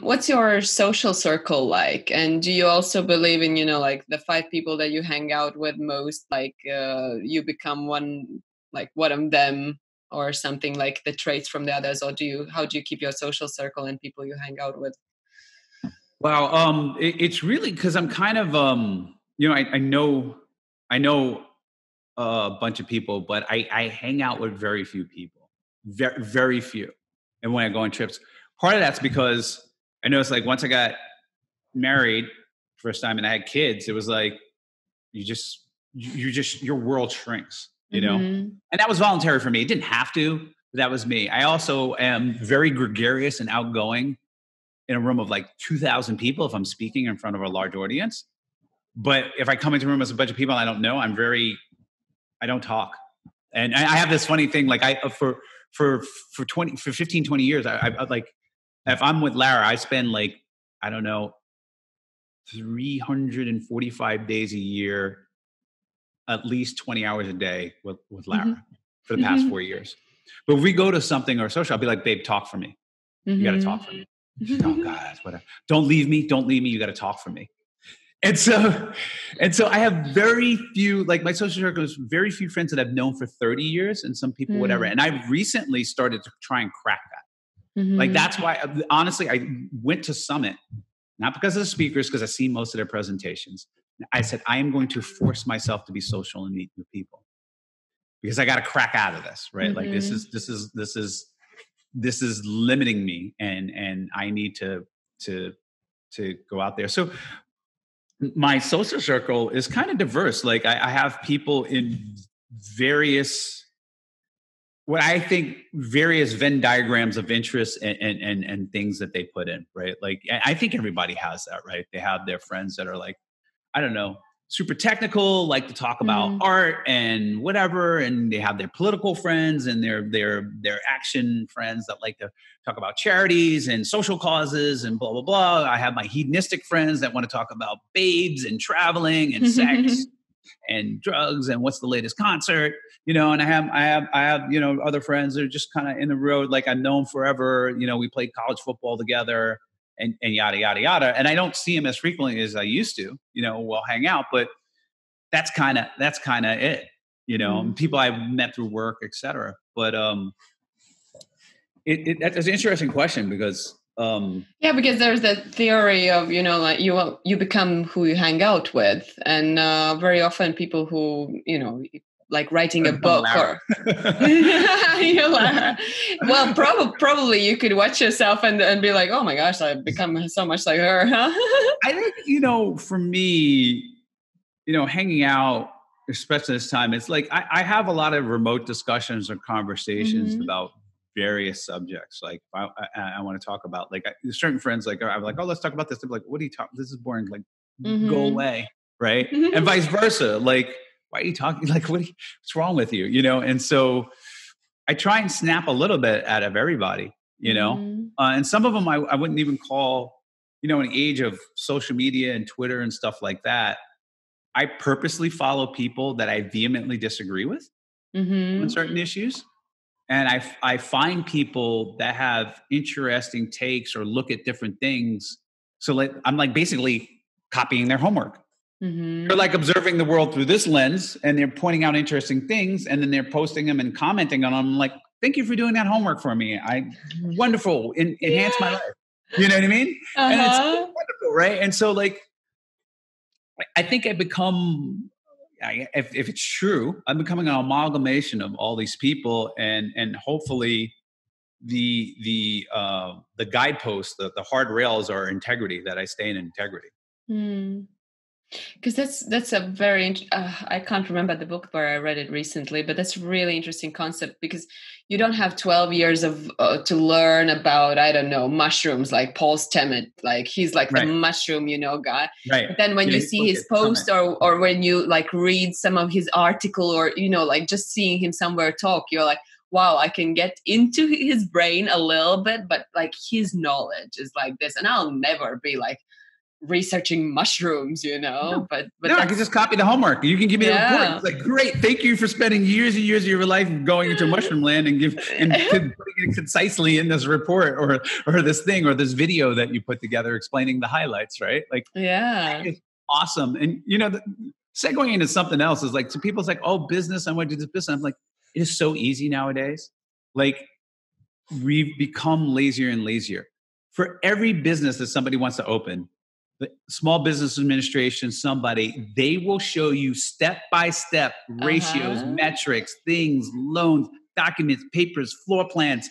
what's your social circle like? And do you also believe in, like the 5 people that you hang out with most, like you become one of them or something, like the traits from the others? Or how do you keep your social circle and people you hang out with? Wow. It's really because I'm kind of, I know a bunch of people, but I hang out with very few people, very, very few. And when I go on trips, part of that's because I noticed, like, once I got married first time and I had kids, it was like, your world shrinks, and that was voluntary for me. It didn't have to, but that was me. I also am very gregarious and outgoing in a room of like 2,000 people if I'm speaking in front of a large audience. But if I come into a room with a bunch of people I don't know, I don't talk. And I have this funny thing, like for 15, 20 years, I like, if I'm with Lara, I spend like, I don't know, 345 days a year, at least 20 hours a day with Lara for the past 4 years. But if we go to something or social, I'll be like, babe, talk for me. You got to talk for me. Oh God, whatever. Don't leave me. You got to talk for me. And so I have very few, like my social circle is very few friends that I've known for 30 years and some people, whatever. And I've recently started to try and crack that. Like, that's why, honestly, I went to Summit, not because of the speakers, because I've seen most of their presentations. I said, I am going to force myself to be social and meet new people because I got to crack out of this, right? Like this is limiting me, and I need to go out there. So my social circle is kind of diverse. Like I have people in various, what I think, various Venn diagrams of interests and things that they put in, right? Like, I think everybody has that, right? They have their friends that are like, I don't know, super technical, like to talk about art and whatever. And they have their political friends and their action friends that like to talk about charities and social causes and blah, blah, blah. I have my hedonistic friends that want to talk about babes and traveling and sex and drugs and what's the latest concert, and I have, other friends that are just kind of in the road. Like I've known forever, we played college football together. And yada, yada, yada. And I don't see him as frequently as I used to, we'll hang out, but that's kind of it, people I've met through work, et cetera. But that's an interesting question because because there's that theory of, like you become who you hang out with. And very often people who, like writing a book or well, probably you could watch yourself and be like, oh my gosh, I've become so much like her. I think, for me, hanging out, especially this time, it's like I have a lot of remote discussions or conversations about various subjects. Like I want to talk about, like, certain friends, like I'm like, oh, let's talk about this. They're like, what are you talking? This is boring. Like, go away, right? And vice versa. Like, why are you talking? Like, what's wrong with you? And so I try and snap a little bit out of everybody, and some of them I wouldn't even call, in the age of social media and Twitter and stuff like that. I purposely follow people that I vehemently disagree with on certain issues. And I find people that have interesting takes or look at different things. So I'm like basically copying their homework. They're like observing the world through this lens, and they're pointing out interesting things, and then they're posting them and commenting on them. I'm like, thank you for doing that homework for me. Wonderful. Enhance my life. You know what I mean? And it's wonderful, right? And so, like, I think if it's true, I'm becoming an amalgamation of all these people, and hopefully the guideposts, the hard rails are integrity, that I stay in integrity. Because that's a very I can't remember the book where I read it recently, but that's a really interesting concept, because you don't have 12 years of to learn about, I don't know, mushrooms, like Paul Stamets, like he's like the mushroom guy, right? But then when you see his post or when you like read some of his article, or like just seeing him somewhere talk, you're like, wow, I can get into his brain a little bit, but like his knowledge is like this, and I'll never be like researching mushrooms, but no, I can just copy the homework. You can give me the report. It's like, great. Thank you for spending years and years of your life going into mushroom land and putting it concisely in this report or this thing or this video that you put together explaining the highlights, right? Like, it's awesome. And, segueing into something else is like, so people's like, oh, business, I want to do this business. I'm like, it is so easy nowadays. Like, we've become lazier and lazier. For every business that somebody wants to open, the Small Business Administration, they will show you step-by-step ratios, metrics, things, loans, documents, papers, floor plans,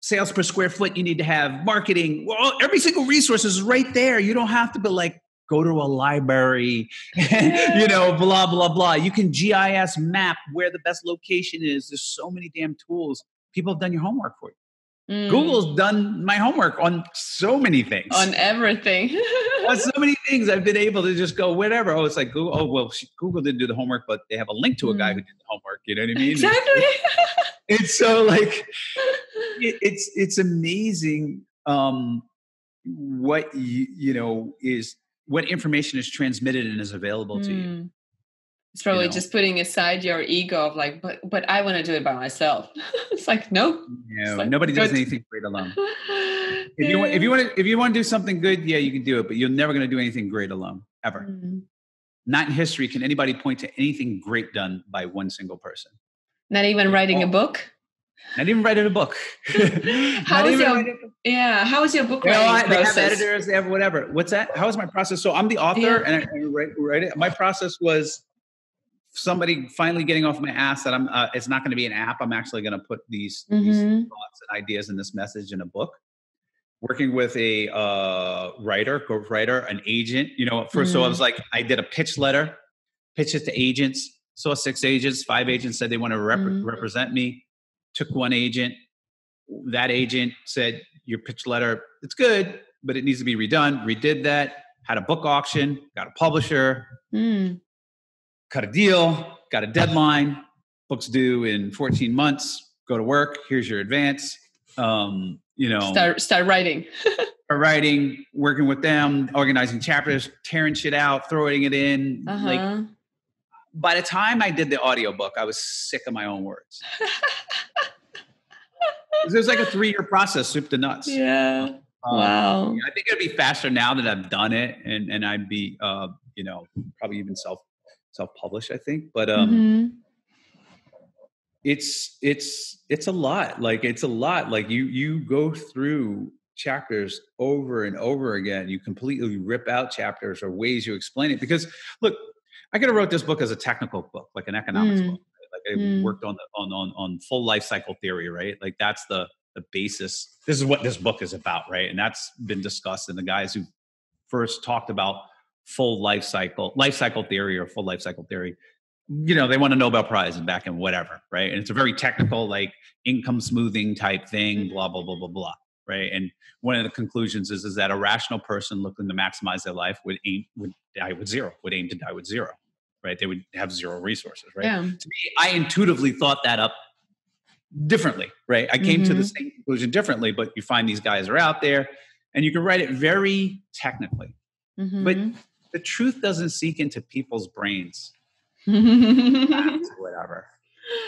sales per square foot you need to have, marketing. Well, every single resource is right there. You don't have to be like, go to a library, blah, blah, blah. You can GIS map where the best location is. There's so many damn tools. People have done your homework for you. Google's done my homework on so many things. On everything. On so many things I've been able to just go, whatever. Oh, it's like Google. Oh, well, Google didn't do the homework, but they have a link to a guy who did the homework. You know what I mean? Exactly. It's so like, it's amazing what, what information is transmitted and is available to you. It's probably just putting aside your ego of like, but I want to do it by myself. It's like, nope. No, like, nobody does anything great alone. If you want to do something good, yeah, you can do it, but you're never going to do anything great alone, ever. Not in history can anybody point to anything great done by one single person. Not even writing a book? Not even writing a book. How is your book writing process? They have editors, they have whatever. What's that? How is my process? So I'm the author and I write it. My process was somebody finally getting off my ass that it's not going to be an app. I'm actually going to put these thoughts and ideas in this message in a book. Working with a ghostwriter, an agent. First, so I was like, I did a pitch letter, pitched it to agents. Saw 6 agents, 5 agents said they want to represent me. Took one agent. That agent said, your pitch letter, it's good, but it needs to be redone. Redid that. Had a book auction. Got a publisher. Cut a deal, got a deadline, book's due in 14 months, go to work, here's your advance. Start writing. Start writing, working with them, organizing chapters, tearing shit out, throwing it in. Like, by the time I did the audiobook, I was sick of my own words. It was like a 3-year process, soup to nuts. Yeah. Wow. I think it'd be faster now that I've done it and I'd be, probably even self-published, I think, but it's a lot. Like, it's a lot. Like you go through chapters over and over again. You completely rip out chapters or ways you explain it. Because look, I could have wrote this book as a technical book, like an economics book. Right? Like I worked on full life cycle theory, right? Like that's the basis. This is what this book is about, right? And that's been discussed. And the guys who first talked about full life cycle theory or full life cycle theory, they won a Nobel Prize and back in whatever, right? And it's a very technical, like income smoothing type thing, blah, blah, blah, blah, blah, right? And one of the conclusions is that a rational person looking to maximize their life would aim to die with zero, right? They would have zero resources, right? Yeah. To me, I intuitively thought that up differently, right? I came to the same conclusion differently, but you find these guys are out there and you can write it very technically. But the truth doesn't seek into people's brains. Whatever,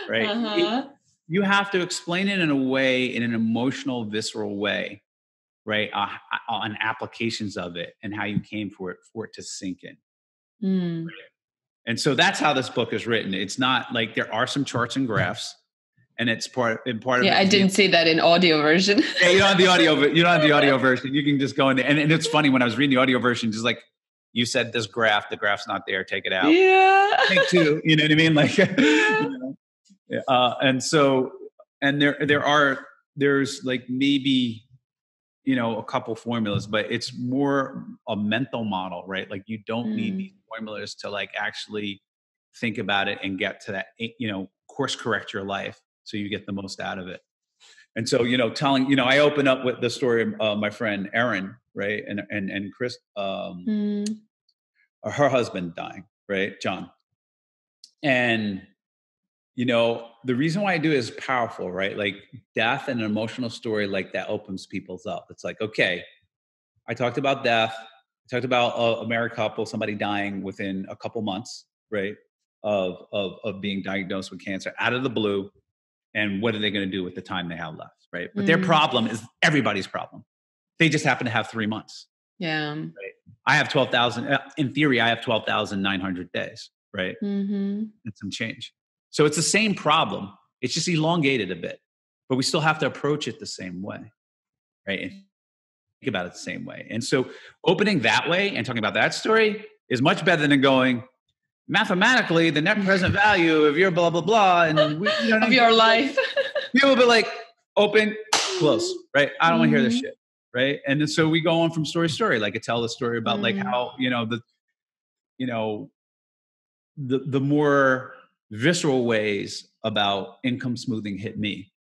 right? You have to explain it in an emotional, visceral way, right? On applications of it and how you came for it to sink in. Right? And so that's how this book is written. It's not like there are some charts and graphs, and it's part of it. I didn't see that in audio version. Yeah, you don't have the audio version. You can just go in there. And it's funny, when I was reading the audio version, just like, you said this graph, the graph's not there, take it out. Yeah. Take 2, you know what I mean? Like, there's like maybe, a couple formulas, but it's more a mental model, right? Like you don't need these formulas to like actually think about it and get to that, course correct your life so you get the most out of it. And so, I open up with the story of my friend Erin, right? And Chris, her husband dying, right? John. And, the reason why I do it is powerful, right? Like death and an emotional story like that opens people's up. It's like, okay, I talked about death. I talked about a married couple, somebody dying within a couple months, right, of being diagnosed with cancer out of the blue, and what are they going to do with the time they have left, right? But their problem is everybody's problem. They just happen to have 3 months. Yeah. Right? I have 12,000. In theory, I have 12,900 days, right? And some change. So it's the same problem. It's just elongated a bit, but we still have to approach it the same way, right? And think about it the same way. And so opening that way and talking about that story is much better than going, mathematically, the net present value of your blah, blah, blah. And of your life. People will be like, open, close, right? I don't want to hear this shit, right? And then, so we go on from story to story. Like I tell the story about like how, the more visceral ways about income smoothing hit me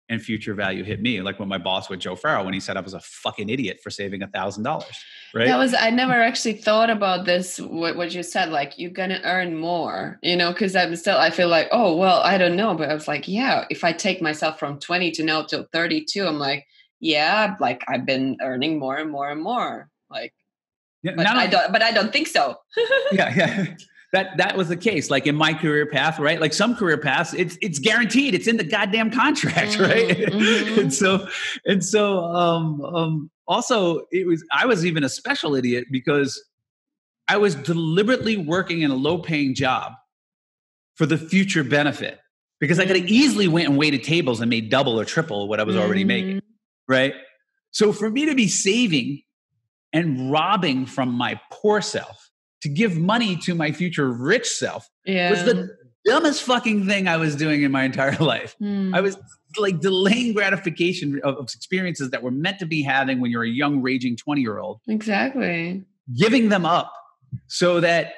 and future value hit me. Like when my boss with Joe Farrell, when he said I was a fucking idiot for saving $1,000, right? I never actually thought about this, what you said, like you're going to earn more, because I feel like, oh, well, I don't know. But I was like, yeah, if I take myself from 20 to now till 32, I'm like, yeah, like I've been earning more and more and more. Like, yeah, but I don't think so. Yeah. That was the case. Like in my career path, right? Like some career paths, it's guaranteed. It's in the goddamn contract, right? and so also I was even a special idiot because I was deliberately working in a low-paying job for the future benefit, because I could have easily went and waited tables and made double or triple what I was already making, right? So for me to be saving and robbing from my poor self to give money to my future rich self was the dumbest fucking thing I was doing in my entire life. I was like delaying gratification of experiences that were meant to be having when you're a young, raging 20-year-old. Exactly. Giving them up so that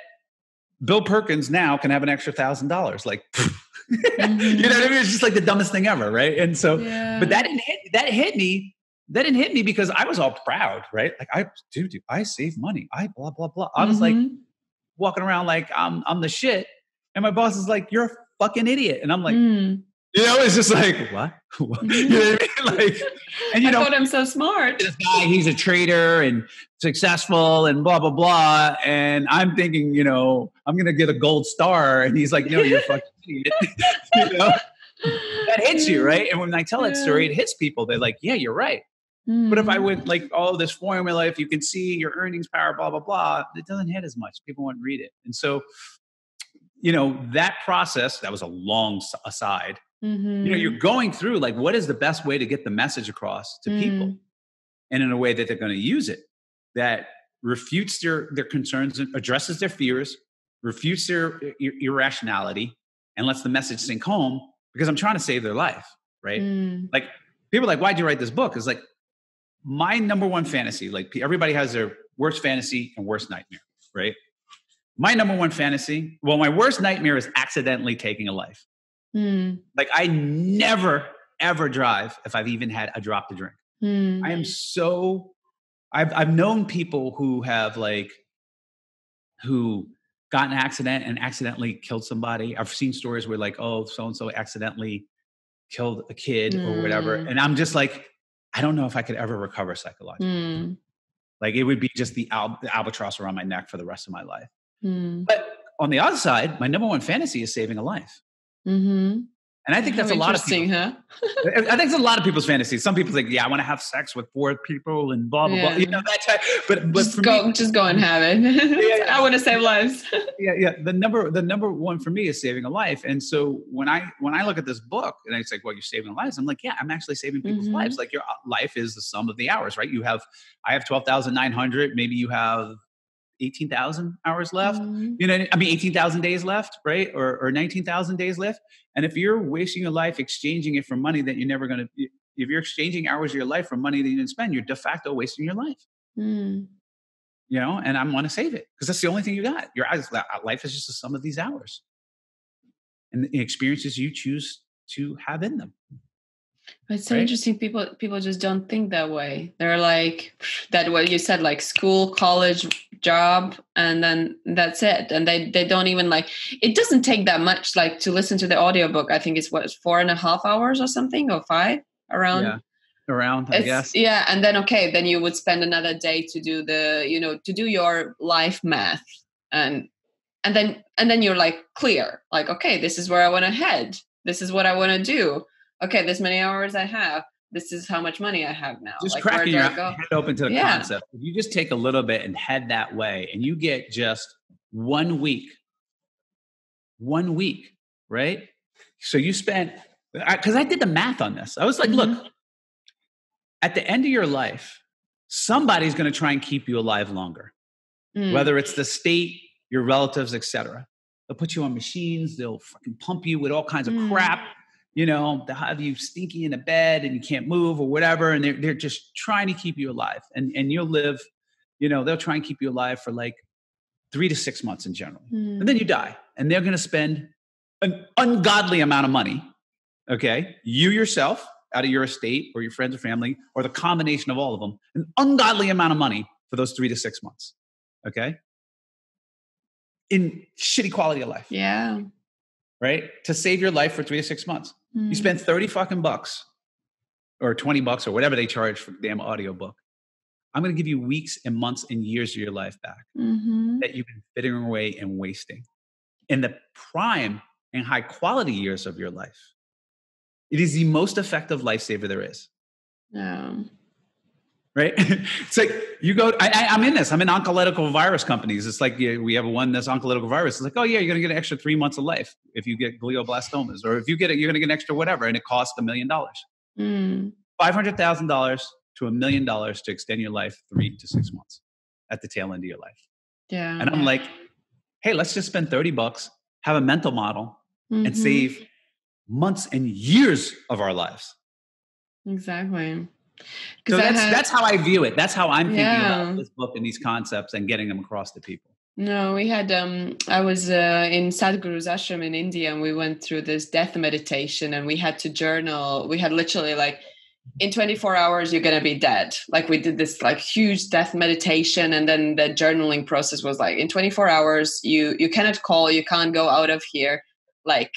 Bill Perkins now can have an extra $1,000. Like, you know what I mean? It's just like the dumbest thing ever, right? And so, but that hit me. That didn't hit me because I was all proud, right? Like dude, I save money. I blah, blah, blah. I was like walking around like I'm the shit. And my boss is like, you're a fucking idiot. And I'm like, it's just like, what? You know what I mean? Like, and I thought I'm so smart. This guy, he's a trader and successful and blah, blah, blah. And I'm thinking, I'm going to get a gold star. And he's like, no, you're a fucking idiot. That hits you, right? And when I tell that story, it hits people. They're like, yeah, you're right. But if I went like, oh, this formula, if you can see your earnings power, blah, blah, blah, it doesn't hit as much. People won't read it. And so, that process, that was a long aside, you're going through like, what is the best way to get the message across to people? And in a way that they're going to use it, that refutes their concerns, addresses their fears, refutes their irrationality, and lets the message sink home, because I'm trying to save their life, right? Like people are like, why'd you write this book? It's like, my number one fantasy, like everybody has their worst fantasy and worst nightmare, right? My number one fantasy, my worst nightmare is accidentally taking a life. Like I never, ever drive if I've even had a drop to drink. I am I've known people who have who got in an accident and accidentally killed somebody. I've seen stories where like, oh, so-and-so accidentally killed a kid or whatever. And I'm just like, I don't know if I could ever recover psychologically. Like it would be just the albatross around my neck for the rest of my life. But on the other side, my number one fantasy is saving a life. And I think that's a lot of people. Huh? I think it's a lot of people's fantasies. Some people think, yeah, I want to have sex with 4 people and blah, blah, blah. That type. But just go and have it. I want to save lives. The number one for me is saving a life. And so when I look at this book and it's like, well, you're saving lives. I'm like, yeah, I'm actually saving people's lives. Like your life is the sum of the hours, right? I have 12,900. Maybe you have 18,000 hours left, 18,000 days left, right? Or 19,000 days left. And if you're wasting your life exchanging it for money that you're never going to, if you're exchanging hours of your life for money that you didn't spend, you're de facto wasting your life. And I want to save it because that's the only thing you got. Your life is just the sum of these hours and the experiences you choose to have in them. It's so interesting. People just don't think that way. They're like that. What you said, like school, college, job, and then that's it. And they don't even like. It doesn't take that much, like to listen to the audiobook. I think it's 4.5 hours or something, or 5 around. around, I guess. Yeah. And then, okay, then you would spend another day to do to do your life math. And then you're like clear, like, okay, this is where I want to head. This is what I want to do. Okay, this many hours I have. This is how much money I have now. Just Like, where cracking do your I go? head open to the concept. If you just take a little bit and head that way, and you get just 1 week, right? So you spent, because I did the math on this. I was like, look, at the end of your life, somebody's going to try and keep you alive longer, whether it's the state, your relatives, etc. They'll put you on machines. They'll fucking pump you with all kinds of crap. They'll have you stinky in a bed and you can't move or whatever. And they're just trying to keep you alive. And you'll live, they'll try and keep you alive for like 3 to 6 months in general. And then you die. And they're going to spend an ungodly amount of money. Okay. You yourself, out of your estate or your friends or family, or the combination of all of them, an ungodly amount of money for those 3 to 6 months. Okay. In shitty quality of life. Yeah. Right? To save your life for 3 to 6 months. You spend 30 fucking bucks or 20 bucks or whatever they charge for the damn audiobook. I'm going to give you weeks and months and years of your life back that you've been fitting away and wasting. In the prime and high quality years of your life, it is the most effective lifesaver there is. No. Right? It's like you go, I'm in this. I'm in oncolytical virus companies. It's like we have one that's oncolytical virus. It's like, oh yeah, you're going to get an extra 3 months of life if you get glioblastomas, or if you get it, you're going to get an extra whatever, and it costs $1 million. $500,000 to $1 million to extend your life 3 to 6 months at the tail end of your life. Yeah. And I'm like, hey, let's just spend 30 bucks, have a mental model, and save months and years of our lives. Exactly. So that's how I view it. That's how I'm thinking about this book and these concepts and getting them across to people. No, we had, I was in Sadhguru's ashram in India, and we went through this death meditation, and we had to journal. We had literally like, in 24 hours, you're going to be dead. Like, we did this like huge death meditation. And then the journaling process was like, in 24 hours, you cannot call, you can't go out of here. Like,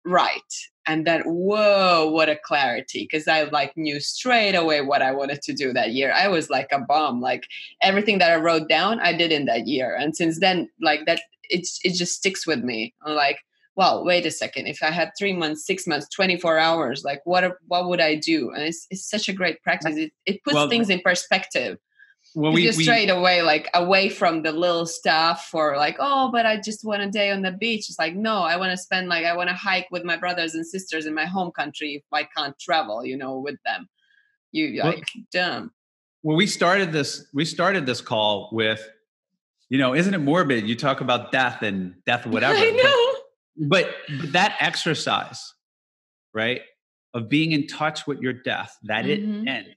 right. And then, whoa, what a clarity. Because I like knew straight away what I wanted to do that year. I was like a bomb. Like, everything that I wrote down, I did in that year. And since then, like that, it just sticks with me. I'm like, well, wait a second. If I had 3 months, 6 months, 24 hours, like what would I do? And it's such a great practice. It puts things in perspective. Well, we straight away, like away from the little stuff, or like, oh, but I just want a day on the beach. It's like, no, I want to hike with my brothers and sisters in my home country if I can't travel, with them. Dumb. Well, we started this call with, isn't it morbid? You talk about death and death, whatever. I know. But that exercise, right, of being in touch with your death, that it ends,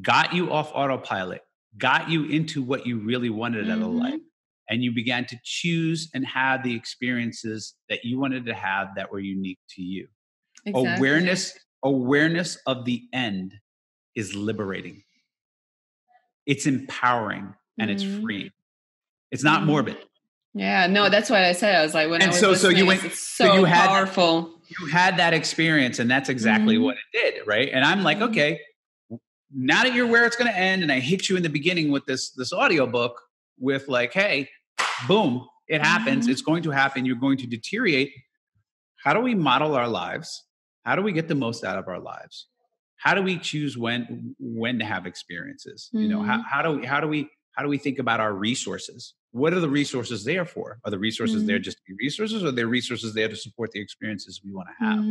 got you off autopilot, got you into what you really wanted out of life. And you began to choose and have the experiences that you wanted to have that were unique to you. Exactly. Awareness of the end is liberating. It's empowering and it's freeing. It's not morbid. Yeah, no, that's what I said. I was like, it's so powerful. You had that experience, and that's exactly what it did, right? And I'm like, okay, now that you're where it's going to end, and I hit you in the beginning with this audiobook with like, hey, boom, it happens. It's going to happen. You're going to deteriorate. How do we model our lives? How do we get the most out of our lives? How do we choose when to have experiences? How do we think about our resources? What are the resources there for? Are the resources there just to be resources, or are there resources there to support the experiences we want to have?